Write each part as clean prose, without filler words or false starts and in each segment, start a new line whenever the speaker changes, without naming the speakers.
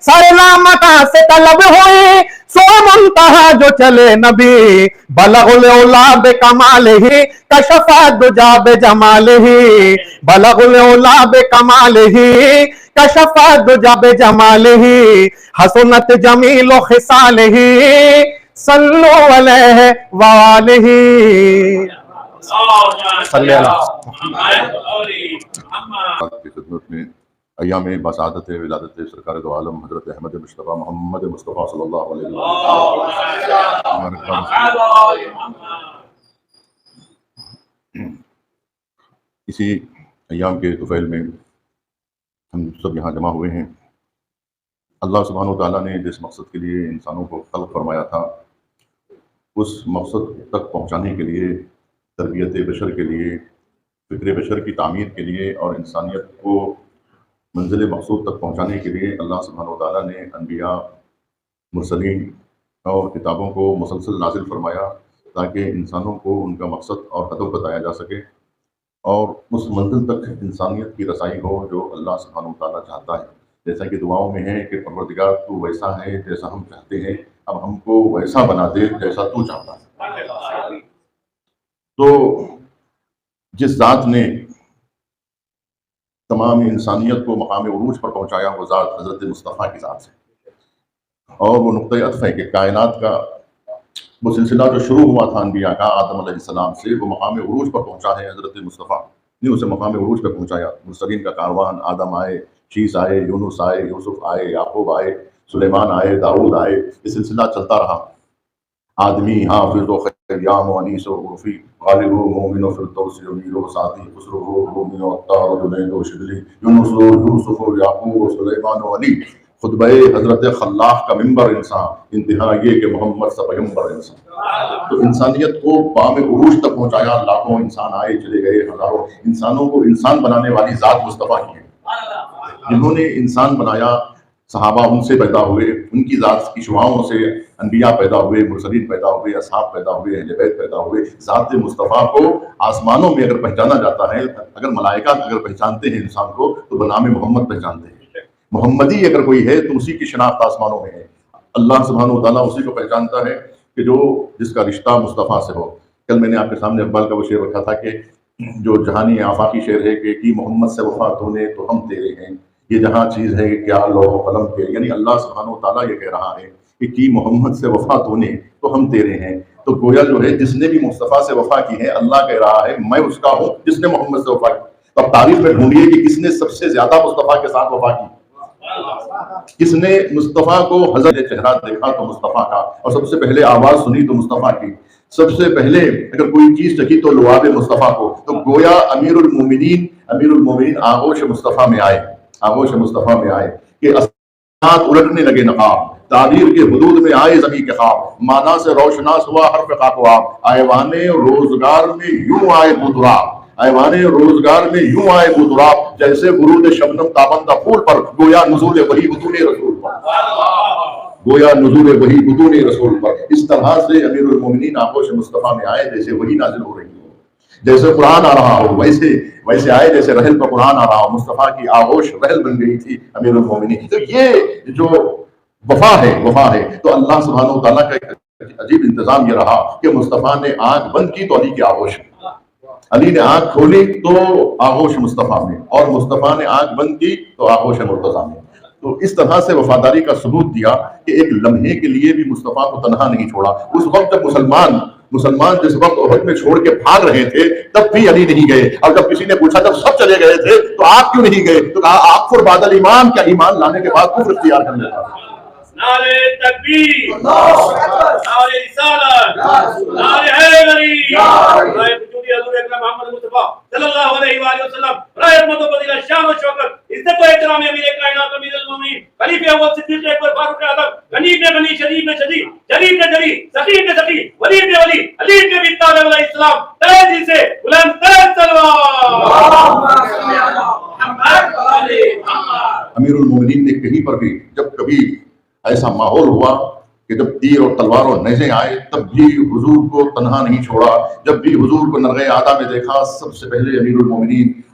سارے لامتا سے طلب ہوئی سو منتہا جو چلے نبی بلغ العلا بکمالہ کشف الدجا بجمالہ بلغ العلا بکمالہ کشف الدجا بجمالہ حسنت جمیل خصالہ صلو علیہ وآلہ صلی اللہ
کی خدمت میں ایام بسعادت ولادت سرکار دو عالم حضرت احمد مصطفیٰ محمد مصطفیٰ صلی اللہ علیہ وسلم اسی ایام کے طفیل میں ہم سب یہاں جمع ہوئے ہیں۔ اللہ سبحانہ و تعالیٰ نے جس مقصد کے لیے انسانوں کو خلق فرمایا تھا اس مقصد تک پہنچانے کے لیے، تربیت بشر کے لیے، فکر بشر کی تعمیر کے لیے اور انسانیت کو منزل مقصود تک پہنچانے کے لیے اللہ سبحانہ و تعالیٰ نے انبیاء، مرسلین اور کتابوں کو مسلسل نازل فرمایا تاکہ انسانوں کو ان کا مقصد اور ہدف بتایا جا سکے اور اس منزل تک انسانیت کی رسائی ہو جو اللہ سبحانہ و تعالیٰ چاہتا ہے۔ جیسا کہ دعاؤں میں ہے کہ پروردگار تو ویسا ہے جیسا ہم چاہتے ہیں، اب ہم کو ویسا بنا دے جیسا تو چاہتا ہے۔ تو جس ذات نے تمام انسانیت کو مقام عروج پر پہنچایا وہ ذات حضرت مصطفیٰ کی ذات ہے، اور وہ نقطۂ عطف ہے کہ کائنات کا وہ سلسلہ جو شروع ہوا تھا انبیاء کا آدم علیہ السلام سے، وہ مقام عروج پر پہنچا ہے حضرت مصطفیٰ نے اسے مقام عروج پر پہنچایا۔ مرسلین کا کاروان، آدم آئے، شیس آئے، یونس آئے، یوسف آئے، یعقوب آئے، سلیمان آئے، داؤد آئے، یہ سلسلہ چلتا رہا۔ آدمی، حافظ و خیام و انیس و عرفی، غالب و مومن و فردوس و میر و سعدی، خسرو و رومی و عطار و جنید و شبلی، یونس و یوسف و یعقوب و سلیمان و علی، خطبہ حضرت خلاق کا ممبر انسان، انتہا یہ کہ محمد سے پیغمبر انسان۔ تو انسانیت کو بام عروج تک پہنچایا، لاکھوں انسان آئے چلے گئے، ہزاروں انسانوں کو انسان بنانے والی ذات مصطفیٰ کی ہے۔ جنہوں نے انسان بنایا، صحابہ ان سے پیدا ہوئے، ان کی ذات کی شعاؤں سے انبیاء پیدا ہوئے، مرسلین پیدا ہوئے، اصحاب پیدا ہوئے، اہل بیت پیدا ہوئے۔ ذات مصطفیٰ کو آسمانوں میں اگر پہچانا جاتا ہے، اگر ملائکہ اگر پہچانتے ہیں انسان کو تو بنام محمد پہچانتے ہیں۔ محمدی اگر کوئی ہے تو اسی کی شناخت آسمانوں میں ہے۔ اللہ سبحانہ و تعالیٰ اسی کو پہچانتا ہے کہ جو جس کا رشتہ مصطفیٰ سے ہو۔ کل میں نے آپ کے سامنے اقبال کا وہ شعر رکھا تھا کہ جو جہانی آفاقی شعر ہے کہ محمد سے وفا تو نے تو ہم تیرے ہیں، یہ جہاں چیز ہے کہ کیا لوح و قلم کے، یعنی اللہ سبحانہ و تعالیٰ یہ کہہ رہا ہے کہ کی محمد سے وفا تو نے تو ہم تیرے ہیں۔ تو گویا جو ہے جس نے بھی مصطفیٰ سے وفا کی ہے، اللہ کہہ رہا ہے میں اس کا ہوں جس نے محمد سے وفا کی۔ تو اب تاریخ میں ڈھونڈیے کہ کس نے سب سے زیادہ مصطفیٰ کے ساتھ وفا کی، کس نے مصطفیٰ کو حضرت چہرہ دیکھا تو مصطفیٰ کا، اور سب سے پہلے آواز سنی تو مصطفیٰ کی، سب سے پہلے اگر کوئی چیز چکھی تو لعاب مصطفیٰ کو۔ تو گویا امیر المومنین آغوش مصطفیٰ میں آئے، آغوش مصطفیٰ میں آئے کہ اسناد الٹنے لگے نقاب، تعبیر کے حدود میں آئے زمین کے خواب، مانا سے روشناس ہوا حرف قاف و آپ، ایوان روزگار میں یوں آئے بودراب، ایوان روزگار میں یوں آئے بودراب، جیسے ورود شبنم تابندہ پھول پر، گویا نزول وحی بطون رسول پر، گویا نزول وحی بطون رسول پر۔ اس طرح سے امیر المومنین آغوش مصطفیٰ میں آئے جیسے وحی نازل ہو رہی ہو، جیسے قرآن آ رہا ہو، ویسے آئے جیسے رحل پر قرآن آ رہا ہو۔ مصطفیٰ کی آغوش رحل بن گئی تھی امیر المومنین۔ تو یہ جو وفا ہے تو اللہ سبحانہ و تعالیٰ کا ایک عجیب انتظام یہ رہا کہ مصطفیٰ نے آنکھ بند کی تو علی کی آغوش، علی نے آنکھ کھولی تو آغوش مصطفیٰ میں، اور مصطفیٰ نے آنکھ بند کی تو آغوش مرتضیٰ میں۔ تو اس طرح سے وفاداری کا ثبوت دیا کہ ایک لمحے کے لیے بھی مصطفیٰ کو تنہا نہیں چھوڑا۔ اس وقت جب مسلمان جس وقت احد میں چھوڑ کے بھاگ رہے تھے تب بھی علی نہیں گئے، اور جب کسی نے پوچھا جب سب چلے گئے تھے تو آپ کیوں نہیں گئے، تو کہا اکفر بعد الایمان، کیا ایمان لانے کے بعد کفر اختیار کر لیتا۔
نعرہ تکبیر، نعرہ رسالت، نعرہ حیدری، نعرہ وجود حضور اکرم محمد مصطفیٰ صلی اللہ علیہ وآلہ وسلم، برائے حرمت و فضیلت، شان و شوکت، عزت و احترام امیر کائنات امیر المومنین خلیفہ اول صدیق اکبر فاروق اعظم، غنی ابن غنی، شریف ابن شریف، جری ابن جری، سخی ابن سخی، ولی ابن ولی، علی ابن ابی طالب علیہ السلام، تیزی سے بلند تر تلوار۔
امیر المومنین نے کہیں پر بھی جب کبھی ایسا ماحول ہوا کہ جب تیر اور تلوار اور نیزیں آئے تب بھی حضور کو تنہا نہیں چھوڑا۔ جب بھی حضور کو نرغہ آدھا میں دیکھا سب سے پہلے امیر المومنین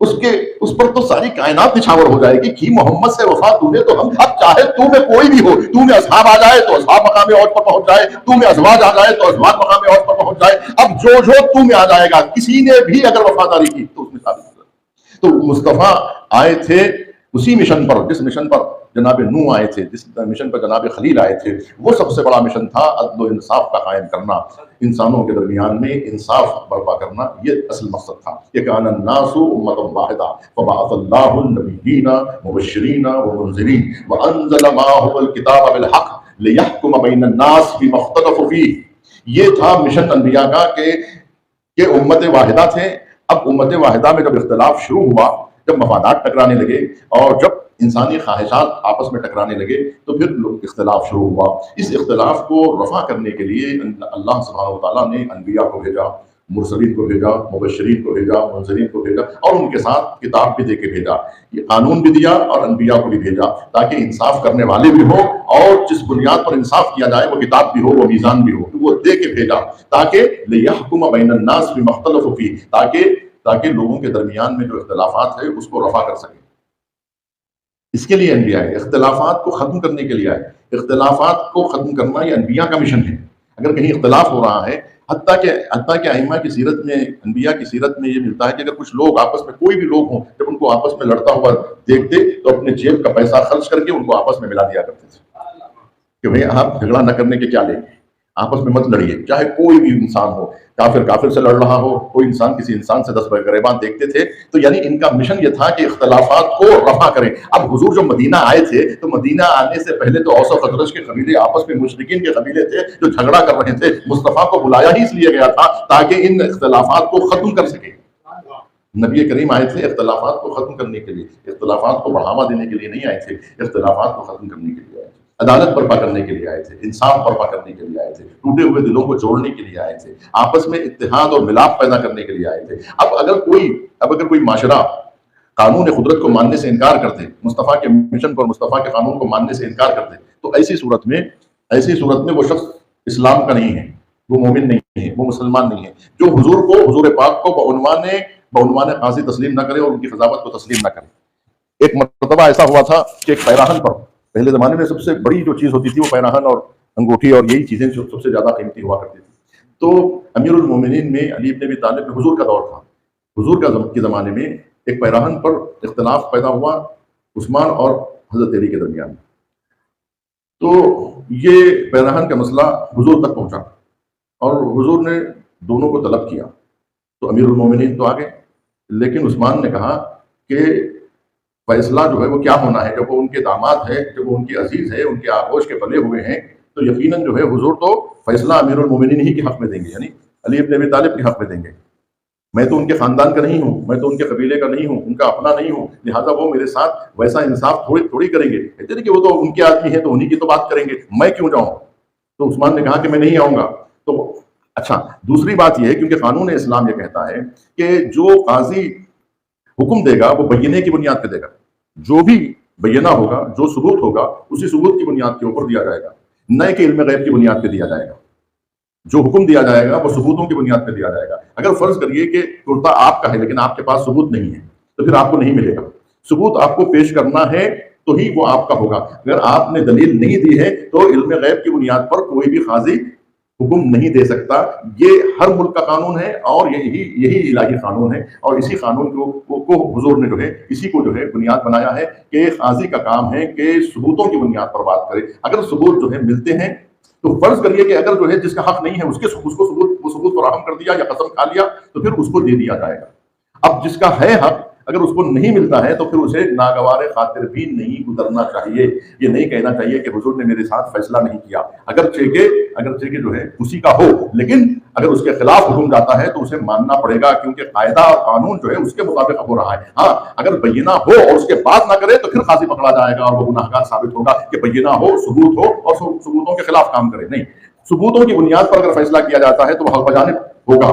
اس پر تو ساری کائنات نچھاور ہو جائے گی کہ محمد سے وفا تمہیں تو ہم اب چاہے تو میں کوئی بھی ہو، تو میں اصحاب آ جائے تو اصحاب مقام عوج پر پہنچ جائے، تو میں ازواج آ جائے تو ازواج مقام عوج پر پہنچ جائے، اب جو تو میں آ جائے گا، کسی نے بھی اگر وفاداری کی تو اس میں ثابت ہو جائے۔ تو مصطفیٰ آئے تھے اسی مشن پر جس مشن پر جناب نوح آئے تھے، جس مشن پر جناب خلیل آئے تھے، وہ سب سے بڑا مشن تھا عدل و انصاف کا قائم کرنا، انسانوں کے درمیان میں انصاف برپا کرنا، یہ اصل مقصد تھا۔ کہ کان الناس امۃ واحدہ فبعث اللہ النبیین مبشرین ومنذرین وانزل معهم الکتاب بالحق لیحکم بین الناس فیما اختلفوا فیہ۔ یہ تھا مشن انبیاء کا کہ امت واحدہ تھے۔ اب امت واحدہ میں جب اختلاف شروع ہوا، جب مفادات ٹکرانے لگے اور جب انسانی خواہشات آپس میں ٹکرانے لگے تو پھر اختلاف شروع ہوا۔ اس اختلاف کو رفع کرنے کے لیے اللہ سبحانہ وتعالیٰ نے انبیاء کو بھیجا، مرسلین کو بھیجا، مبشرین کو بھیجا، منذرین کو بھیجا، اور ان کے ساتھ کتاب بھی دے کے بھیجا، یہ قانون بھی دیا اور انبیاء کو بھی بھیجا تاکہ انصاف کرنے والے بھی ہوں، اور جس بنیاد پر انصاف کیا جائے وہ کتاب بھی ہو، وہ میزان بھی ہو، وہ دے کے بھیجا تاکہ لیحکم بین الناس فیما اختلفوا فیہ، تاکہ لوگوں کے درمیان میں جو اختلافات ہیں اس کو رفع کر سکیں۔ اس کے لیے انبیاء آئے، اختلافات کو ختم کرنے کے لیے آئے۔ اختلافات کو ختم کرنا یہ انبیاء کا مشن ہے۔ اگر کہیں اختلاف ہو رہا ہے، حتیٰ کہ ائمہ کی سیرت میں، انبیاء کی سیرت میں یہ ملتا ہے کہ اگر کچھ لوگ آپس میں، کوئی بھی لوگ ہوں، جب ان کو آپس میں لڑتا ہوا دیکھتے تو اپنے جیب کا پیسہ خرچ کر کے ان کو آپس میں ملا دیا کرتے تھے کہ بھئی آپ جھگڑا نہ کرنے کے کیا لیں گے، آپس میں مت لڑیے، چاہے کوئی بھی انسان ہو، کافر سے لڑ رہا ہو، کوئی انسان کسی انسان سے 10 گریباں دیکھتے تھے۔ تو یعنی ان کا مشن یہ تھا کہ اختلافات کو رفع کریں۔ اب حضور جو مدینہ آئے تھے تو مدینہ آنے سے پہلے تو اوس و خزرج کے قبیلے آپس میں مشرکین کے قبیلے تھے جو جھگڑا کر رہے تھے۔ مصطفیٰ کو بلایا ہی اس لیے گیا تھا تاکہ ان اختلافات کو ختم کر سکے۔ نبی کریم آئے تھے اختلافات کو ختم کرنے کے لیے، اختلافات کو بڑھاوا دینے کے لیے نہیں آئے تھے، اختلافات کو ختم کرنے کے لیے آئے تھے، عدالت برپا کرنے کے لیے آئے تھے، انصاف برپا کرنے کے لیے آئے تھے، ٹوٹے ہوئے دلوں کو جوڑنے کے لیے آئے تھے، آپس میں اتحاد اور ملاپ پیدا کرنے کے لیے آئے تھے۔ اب اگر کوئی معاشرہ قانون قدرت کو ماننے سے انکار کرتے، مصطفیٰ کے مشن کو اور مصطفیٰ کے قانون کو ماننے سے انکار کرتے، تو ایسی صورت میں وہ شخص اسلام کا نہیں ہے، وہ مومن نہیں ہے، وہ مسلمان نہیں ہے۔ جو حضور پاک کو بعنوان قاضی تسلیم نہ کرے اور ان کی قضاوت کو تسلیم نہ کرے۔ ایک مرتبہ ایسا ہوا تھا کہ ایک پیراہن پر، پہلے زمانے میں سب سے بڑی جو چیز ہوتی تھی وہ پیراہن اور انگوٹھی اور یہی چیزیں سب سے زیادہ قیمتی ہوا کرتی تھی۔ تو امیر المومنین میں علی بن ابی طالب میں حضور کا دور تھا، حضور کے زمانے میں ایک پیراہن پر اختلاف پیدا ہوا عثمان اور حضرت علی کے درمیان۔ تو یہ پیراہن کا مسئلہ حضور تک پہنچا اور حضور نے دونوں کو طلب کیا۔ تو امیر المومنین تو آگے، لیکن عثمان نے کہا کہ فیصلہ جو ہے وہ کیا ہونا ہے، جب وہ ان کے داماد ہے، جب وہ ان کے عزیز ہے، ان کے آغوش کے پلے ہوئے ہیں، تو یقیناً جو ہے حضور تو فیصلہ امیر المومنین ہی کے حق میں دیں گے، یعنی علی بن ابی طالب کے حق میں دیں گے۔ میں تو ان کے خاندان کا نہیں ہوں، میں تو ان کے قبیلے کا نہیں ہوں، ان کا اپنا نہیں ہوں، لہٰذا وہ میرے ساتھ ویسا انصاف تھوڑی کریں گے، کہتے ہیں کہ وہ تو ان کے آدمی ہیں تو انہی کی تو بات کریں گے، میں کیوں جاؤں؟ تو عثمان نے کہا کہ میں نہیں آؤں گا۔ تو اچھا، دوسری بات یہ ہے کیونکہ قانون اسلام یہ کہتا ہے کہ جو قاضی حکم دے گا وہ بینے کی بنیاد پہ دے گا، جو بھی بینہ ہوگا، جو ثبوت ہوگا، اسی ثبوت کی بنیاد کے اوپر دیا جائے گا، نہ کہ علم غیب کی بنیاد پہ دیا جائے گا۔ جو حکم دیا جائے گا وہ ثبوتوں کی بنیاد پہ دیا جائے گا۔ اگر فرض کریے کہ کرتا آپ کا ہے لیکن آپ کے پاس ثبوت نہیں ہے تو پھر آپ کو نہیں ملے گا۔ ثبوت آپ کو پیش کرنا ہے تو ہی وہ آپ کا ہوگا۔ اگر آپ نے دلیل نہیں دی ہے تو علم غیب کی بنیاد پر کوئی بھی قاضی حکم نہیں دے سکتا۔ یہ ہر ملک کا قانون ہے اور یہی الہی قانون ہے، اور اسی قانون کو حضور نے جو ہے اسی کو جو ہے بنیاد بنایا ہے کہ قاضی کا کام ہے کہ ثبوتوں کی بنیاد پر بات کرے۔ اگر ثبوت جو ہے ملتے ہیں تو فرض کریے کہ اگر جو ہے جس کا حق نہیں ہے اس کو ثبوت فراہم کر دیا یا قسم کھا لیا تو پھر اس کو دے دیا جائے گا۔ اب جس کا ہے حق اگر اس کو نہیں ملتا ہے تو پھر اسے ناگوار خاطر بھی نہیں گزرنا چاہیے۔ یہ نہیں کہنا چاہیے کہ حضور نے میرے ساتھ فیصلہ نہیں کیا، اگرچہ کہ جو ہے اسی کا ہو، لیکن اگر اس کے خلاف حکم جاتا ہے تو اسے ماننا پڑے گا، کیونکہ قاعدہ اور قانون جو ہے اس کے مطابق ہو رہا ہے۔ ہاں، اگر بینہ ہو اور اس کے بعد نہ کرے تو پھر قاضی پکڑا جائے گا اور وہ گناہگار ثابت ہوگا کہ بینہ ہو، ثبوت ہو اور ثبوتوں کے خلاف کام کرے۔ نہیں، ثبوتوں کی بنیاد پر اگر فیصلہ کیا جاتا ہے تو وہ حق بجانب ہوگا۔